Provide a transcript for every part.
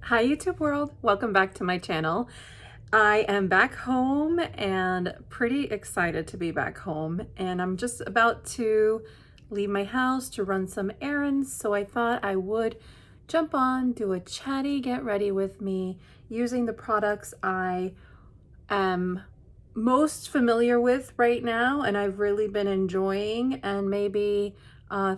Hi YouTube world, welcome back to my channel. I am back home and pretty excited to be back home, and I'm just about to leave my house to run some errands, so I thought I would jump on, do a chatty get ready with me using the products I am most familiar with right now and I've really been enjoying, and maybe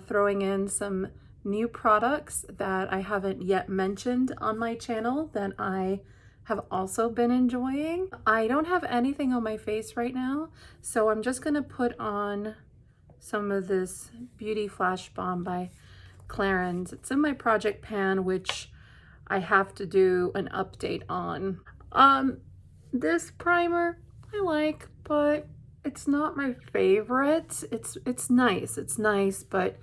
throwing in some new products that I haven't yet mentioned on my channel that I have also been enjoying. I don't have anything on my face right now, so I'm just gonna put on some of this Beauty Flash Balm by Clarons. It's in my project pan, which I have to do an update on. This primer I like, but it's not my favorite. It's nice, but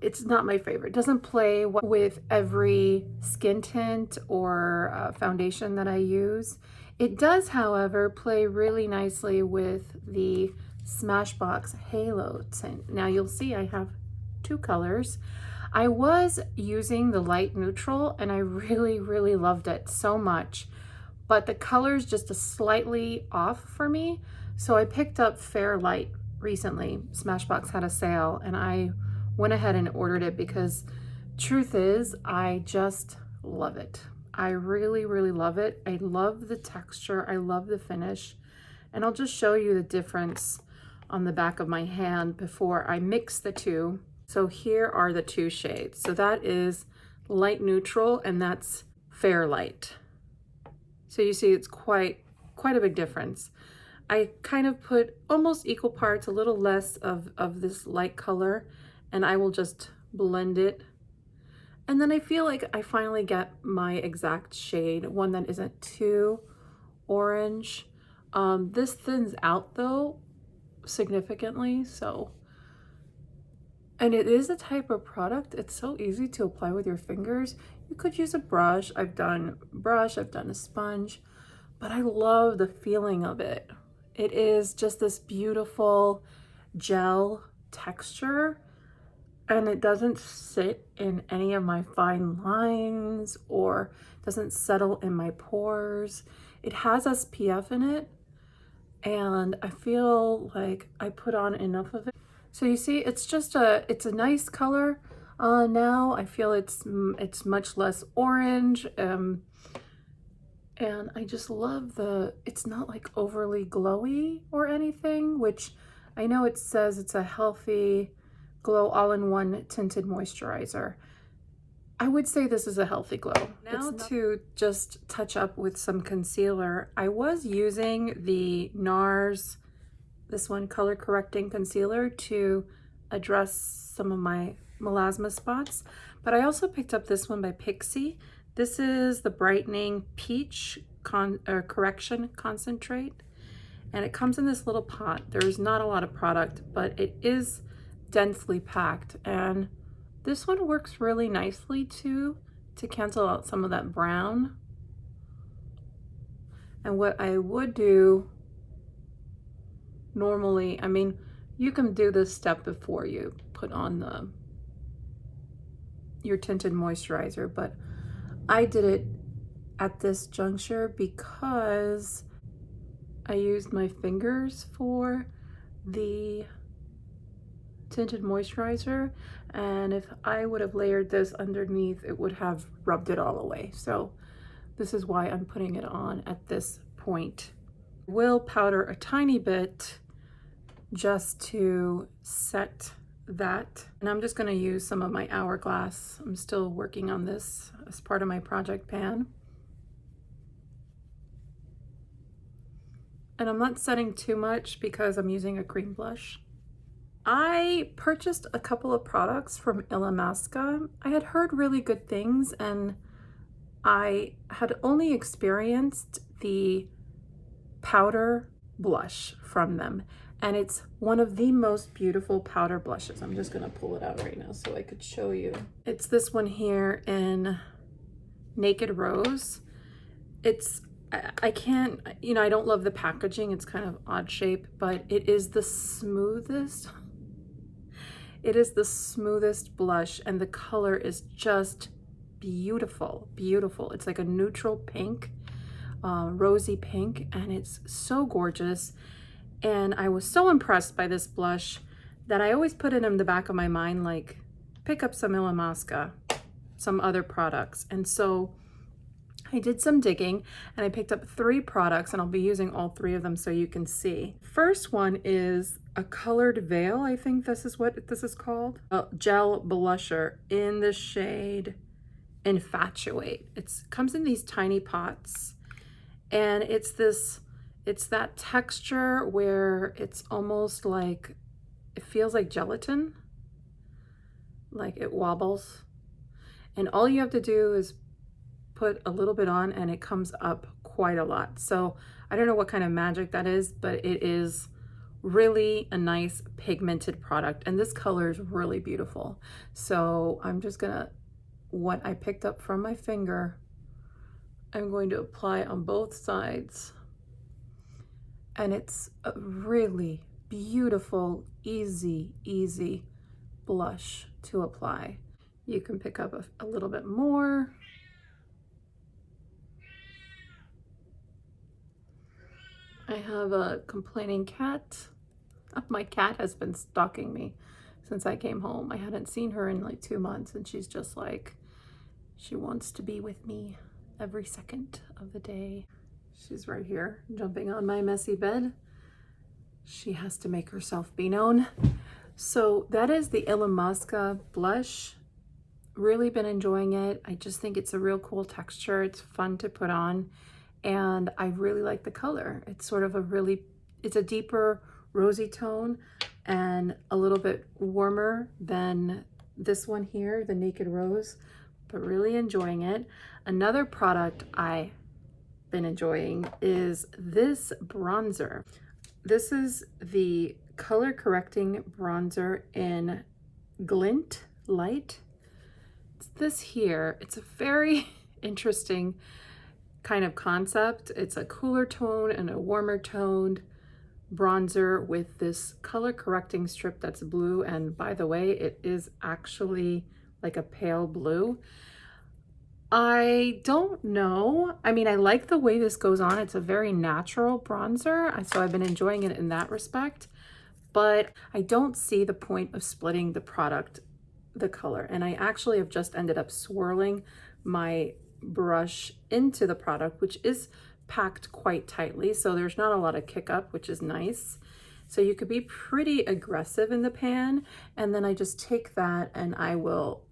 it's not my favorite. It doesn't play with every skin tint or foundation that I use. It does, however, play really nicely with the Smashbox Halo tint. Now you'll see I have two colors. I was using the light neutral and I really loved it so much, but the color's just a slightly off for me. So I picked up Fair Light recently. Smashbox had a sale and I went ahead and ordered it because truth is, I just love it. I really love it. I love the texture. I love the finish. And I'll just show you the difference on the back of my hand before I mix the two. So here are the two shades. So that is light neutral and that's Fair Light. So you see it's quite a big difference. I kind of put almost equal parts, a little less of this light color, and I will just blend it. And then I feel like I finally get my exact shade, one that isn't too orange. This thins out though significantly, so. And it is a type of product, it's so easy to apply with your fingers. You could use a brush. I've done a sponge, but I love the feeling of it. It is just this beautiful gel texture, and it doesn't sit in any of my fine lines or doesn't settle in my pores. It has SPF in it, and I feel like I put on enough of it. So you see, it's a nice color. Now I feel it's much less orange, and I just love it's not like overly glowy or anything, which I know it says it's a healthy glow all-in-one tinted moisturizer. I would say this is a healthy glow. Now to just touch up with some concealer, I was using the NARS, this one, color correcting concealer, to address some of my melasma spots, but I also picked up this one by Pixi. This is the Brightening Peach Correction Concentrate, and it comes in this little pot. There's not a lot of product, but it is densely packed, and this one works really nicely too, to cancel out some of that brown. And what I would do normally, I mean, you can do this step before you put on your tinted moisturizer, but I did it at this juncture because I used my fingers for the tinted moisturizer, and if I would have layered this underneath, it would have rubbed it all away. So this is why I'm putting it on at this point. Will powder a tiny bit just to set that, and I'm just going to use some of my Hourglass. I'm still working on this as part of my project pan, and I'm not setting too much because I'm using a cream blush. I purchased a couple of products from Illamasqua. I had heard really good things, and I had only experienced the powder blush from them, and it's one of the most beautiful powder blushes. I'm just gonna pull it out right now so I could show you. It's this one here in Naked Rose. I can't, you know, I don't love the packaging. It's kind of odd shape, but it is the smoothest. It is the smoothest blush, and the color is just beautiful, beautiful. It's like a neutral pink, rosy pink, and it's so gorgeous. And I was so impressed by this blush that I always put it in the back of my mind, like, pick up some Illamasqua, some other products. And so I did some digging and I picked up 3 products, and I'll be using all 3 of them so you can see. First one is a colored veil. I think this is what this is called. A gel blusher in the shade Infatuate. It comes in these tiny pots, and it's that texture where it's almost like, it feels like gelatin, like it wobbles. And all you have to do is put a little bit on and it comes up quite a lot. So I don't know what kind of magic that is, but it is really a nice pigmented product. And this color is really beautiful. So I'm just gonna, what I picked up from my finger, I'm going to apply on both sides. And it's a really beautiful, easy blush to apply. You can pick up a little bit more. I have a complaining cat. My cat has been stalking me since I came home. I hadn't seen her in like 2 months, and she's just like, she wants to be with me every second of the day. She's right here, jumping on my messy bed. She has to make herself be known. So that is the Illamasqua blush. Really been enjoying it. I just think it's a real cool texture. It's fun to put on, and I really like the color. It's sort of it's a deeper rosy tone and a little bit warmer than this one here, the Naked Rose, but really enjoying it. Another product I've been enjoying is this bronzer. This is the color correcting bronzer in Glint Light. It's this here. It's a very interesting kind of concept. It's a cooler tone and a warmer toned bronzer with this color correcting strip that's blue, and by the way, it is actually like a pale blue. I don't know. I mean, I like the way this goes on. It's a very natural bronzer, so I've been enjoying it in that respect, but I don't see the point of splitting the product, the color. And I actually have just ended up swirling my brush into the product, which is packed quite tightly, so there's not a lot of kick up, which is nice. So you could be pretty aggressive in the pan, and then I just take that and I will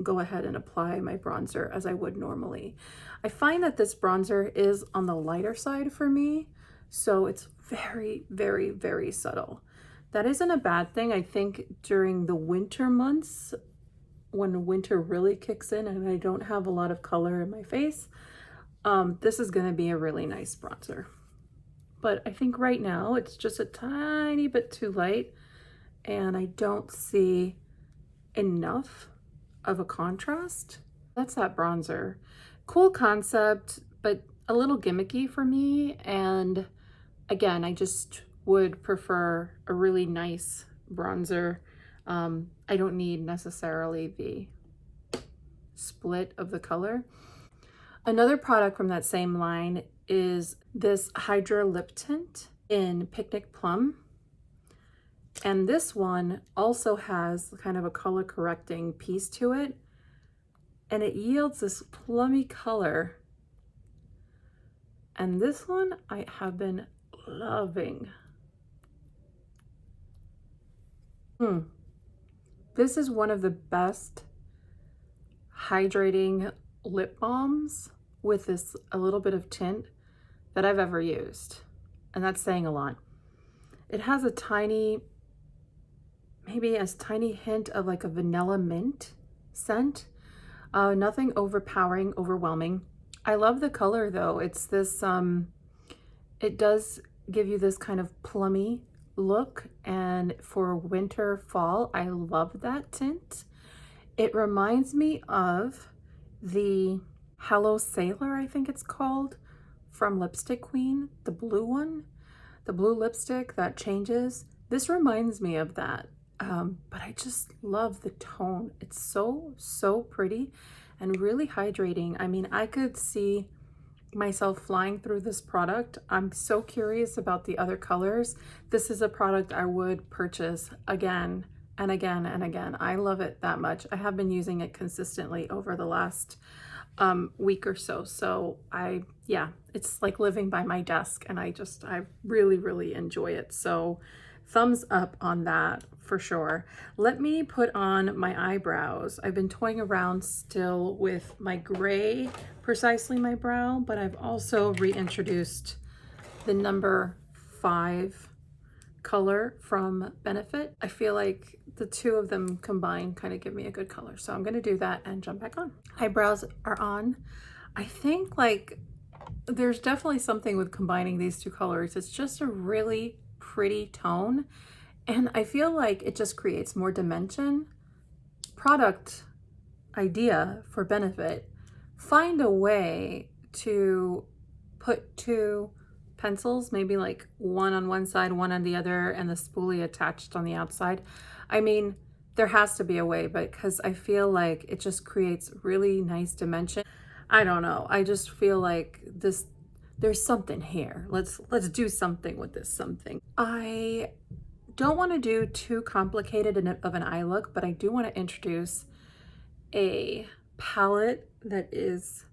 go ahead and apply my bronzer as I would normally. I find that this bronzer is on the lighter side for me, so it's very subtle. That isn't a bad thing. I think during the winter months, when winter really kicks in and I don't have a lot of color in my face, this is going to be a really nice bronzer. But I think right now it's just a tiny bit too light, and I don't see enough of a contrast. That's that bronzer. Cool concept, but a little gimmicky for me. And again, I just would prefer a really nice bronzer. I don't need necessarily the split of the color. Another product from that same line is this Hydra lip tint in Picnic Plum. And this one also has kind of a color correcting piece to it, and it yields this plummy color. And this one I have been loving. This is one of the best hydrating lip balms with this a little bit of tint that I've ever used, and that's saying a lot. It has a tiny, maybe a tiny hint of like a vanilla mint scent. Nothing overpowering, overwhelming. I love the color though. It's this, it does give you this kind of plummy look, and for winter, fall, I love that tint. It reminds me of the Hello Sailor, I think it's called, from Lipstick Queen, the blue one, the blue lipstick that changes. This reminds me of that, but I just love the tone. It's so pretty, and really hydrating. I mean, I could see myself flying through this product. I'm so curious about the other colors. This is a product I would purchase again and again and again. I love it that much. I have been using it consistently over the last week or so. So yeah, it's like living by my desk, and I really enjoy it. So thumbs up on that for sure. Let me put on my eyebrows. I've been toying around still with my gray Precisely My Brow, but I've also reintroduced the number 5 color from Benefit. I feel like the two of them combined kind of give me a good color. So I'm going to do that and jump back on. Eyebrows are on. I think like there's definitely something with combining these two colors. It's just a really pretty tone, and I feel like it just creates more dimension. Product idea for Benefit: find a way to put 2 pencils, maybe like one on one side, one on the other, and the spoolie attached on the outside. I mean, there has to be a way, but because I feel like it just creates really nice dimension. I don't know. I just feel like there's something here. Let's do something with this something. I don't want to do too complicated of an eye look, but I do want to introduce a palette that is,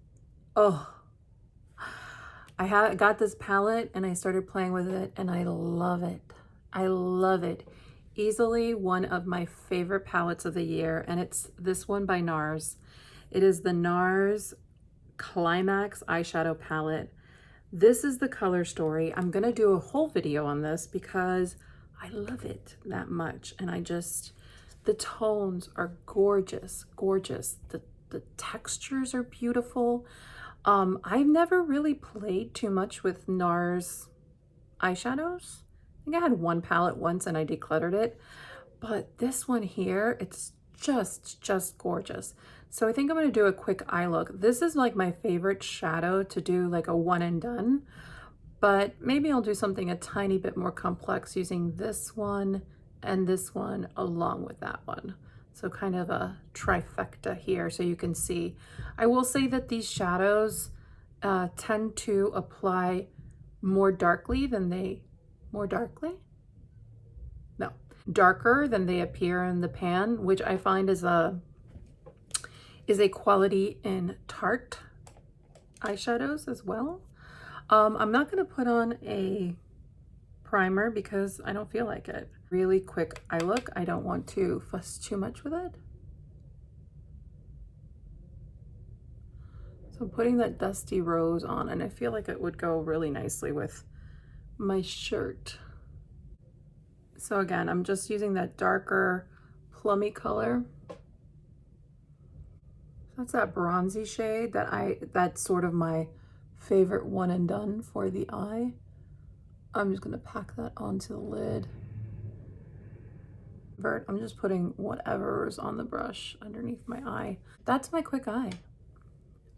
oh, I got this palette and I started playing with it and I love it. I love it. Easily one of my favorite palettes of the year, and it's this one by NARS. It is the NARS Climax eyeshadow palette. This is the color story. I'm gonna do a whole video on this because I love it that much, and the tones are gorgeous, gorgeous. The textures are beautiful. I've never really played too much with NARS eyeshadows. I think I had one palette once and I decluttered it, but this one here, it's just gorgeous. So I think I'm going to do a quick eye look. This is like my favorite shadow to do like a one and done, but maybe I'll do something a tiny bit more complex using this one and this one along with that one. So kind of a trifecta here so you can see. I will say that these shadows tend to apply more darkly than they, darker than they appear in the pan, which I find is a quality in Tarte eyeshadows as well. I'm not going to put on a primer because I don't feel like it. Really quick eye look. I don't want to fuss too much with it. So I'm putting that Dusty Rose on, and I feel like it would go really nicely with my shirt. So again, I'm just using that darker plummy color. That's that bronzy shade that's sort of my favorite one and done for the eye. I'm just gonna pack that onto the lid. I'm just putting whatever's on the brush underneath my eye. That's my quick eye.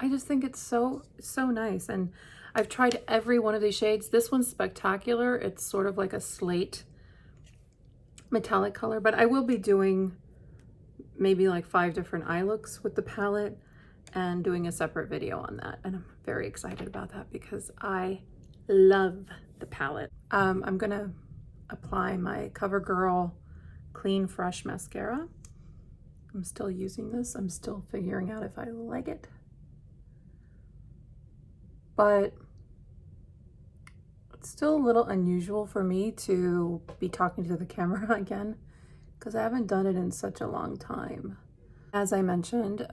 I just think it's so nice, and I've tried every one of these shades. This one's spectacular. It's sort of like a slate metallic color, but I will be doing maybe like 5 different eye looks with the palette and doing a separate video on that, and I'm very excited about that because I love the palette. I'm gonna apply my CoverGirl Clean Fresh mascara. I'm still using this. I'm still figuring out if I like it, but it's still a little unusual for me to be talking to the camera again because I haven't done it in such a long time. As I mentioned,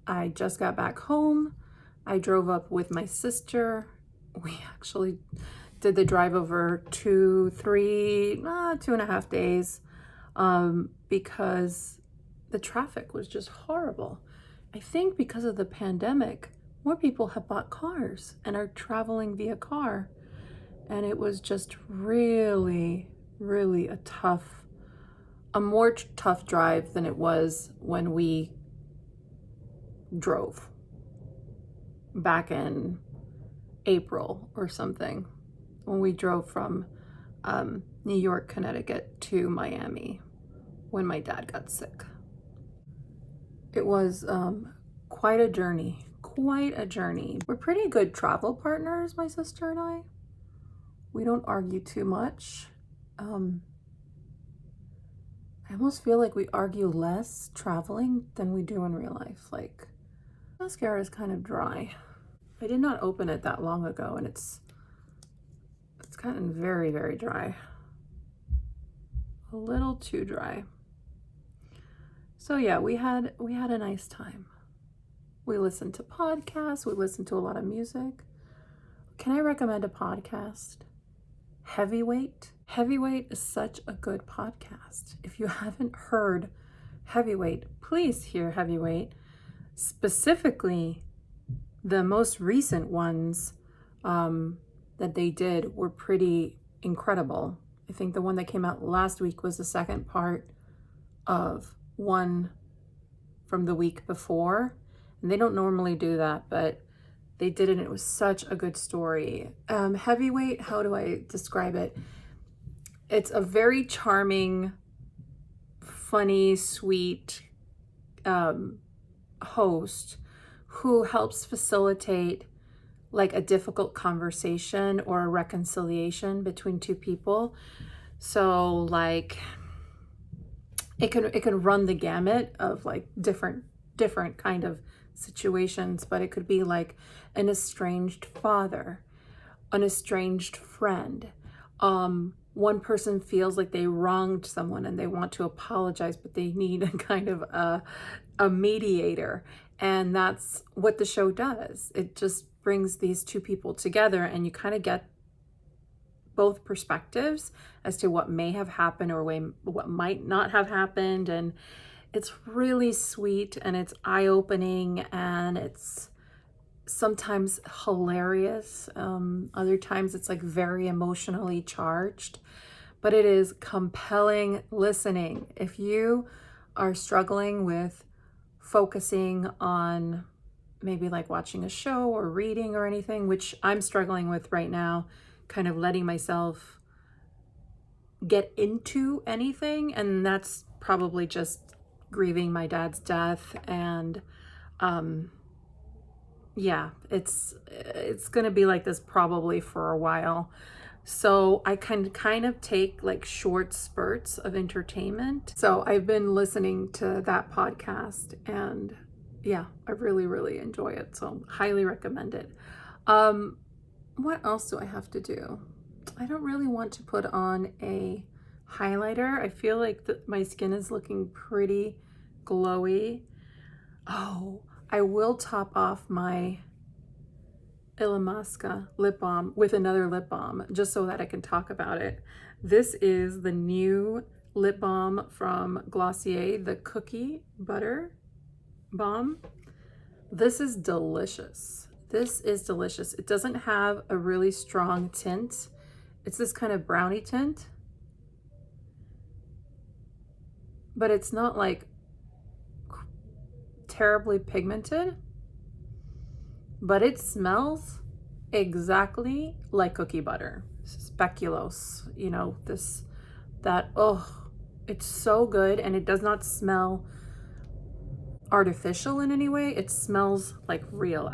I just got back home. I drove up with my sister. We actually did the drive over 2.5 days because the traffic was just horrible. I think because of the pandemic, more people have bought cars and are traveling via car. And it was just really a more tough drive than it was when we drove back in April or something, when we drove from New York, Connecticut to Miami when my dad got sick. It was quite a journey, quite a journey. We're pretty good travel partners, my sister and I. We don't argue too much. I almost feel like we argue less traveling than we do in real life. Like, mascara is kind of dry. I did not open it that long ago, and it's kind of very, very dry. A little too dry. So yeah, we had a nice time. We listened to podcasts, we listened to a lot of music. Can I recommend a podcast? Heavyweight. Heavyweight is such a good podcast. If you haven't heard Heavyweight, please hear Heavyweight. Specifically, the most recent ones that they did were pretty incredible. I think the one that came out last week was the second part of one from the week before. And they don't normally do that, but they did it and it was such a good story. Heavyweight, how do I describe it? It's a very charming, funny, sweet host who helps facilitate like a difficult conversation or a reconciliation between two people. So like it can run the gamut of like different kind of situations, but it could be like an estranged father, an estranged friend. One person feels like they wronged someone and they want to apologize, but they need a kind of a mediator. And that's what the show does. It just brings these two people together and you kind of get both perspectives as to what may have happened or what might not have happened. And it's really sweet and it's eye-opening and it's sometimes hilarious. Other times it's like very emotionally charged, but it is compelling listening. If you are struggling with focusing on maybe like watching a show or reading or anything, which I'm struggling with right now, kind of letting myself get into anything, and that's probably just grieving my dad's death. And yeah, it's gonna be like this probably for a while. So I can kind of take like short spurts of entertainment. So I've been listening to that podcast and yeah, I really, really enjoy it. So highly recommend it. What else do I have to do? I don't really want to put on a highlighter. I feel like my skin is looking pretty glowy. Oh, I will top off my Illamasqua lip balm with another lip balm just so that I can talk about it. This is the new lip balm from Glossier, the cookie butter balm. This is delicious. This is delicious. It doesn't have a really strong tint. It's this kind of brownie tint, but it's not like terribly pigmented, but it smells exactly like cookie butter. Speculoos, you know, oh, it's so good. And it does not smell artificial in any way. It smells like real.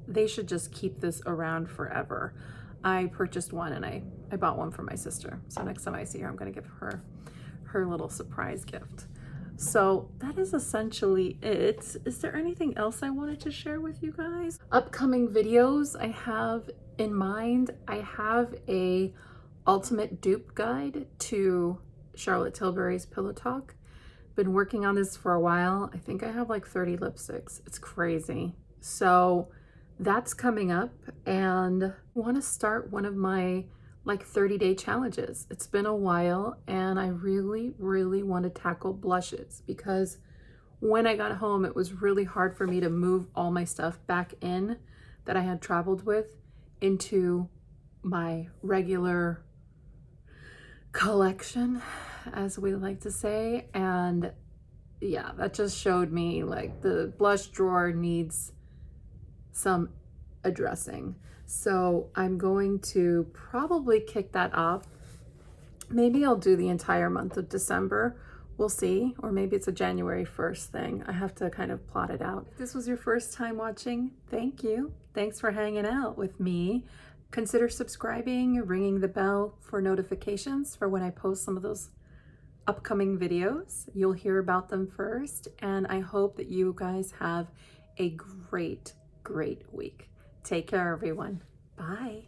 They should just keep this around forever. I purchased one and I bought one for my sister. So next time I see her, I'm gonna give her her little surprise gift. So that is essentially it. Is there anything else I wanted to share with you guys? Upcoming videos I have in mind. I have a ultimate dupe guide to Charlotte Tilbury's Pillow Talk. Been working on this for a while. I think I have like 30 lipsticks. It's crazy. So that's coming up, and I want to start one of my like 30-day challenges. It's been a while and I really, really want to tackle blushes because when I got home, it was really hard for me to move all my stuff back in that I had traveled with into my regular collection, as we like to say. And yeah, that just showed me like the blush drawer needs some addressing. So I'm going to probably kick that off. Maybe I'll do the entire month of December. We'll see, or maybe it's a January 1st thing. I have to kind of plot it out. If this was your first time watching, thank you. Thanks for hanging out with me. Consider subscribing, ringing the bell for notifications for when I post some of those upcoming videos. You'll hear about them first, and I hope that you guys have a great week. Take care, everyone. Bye.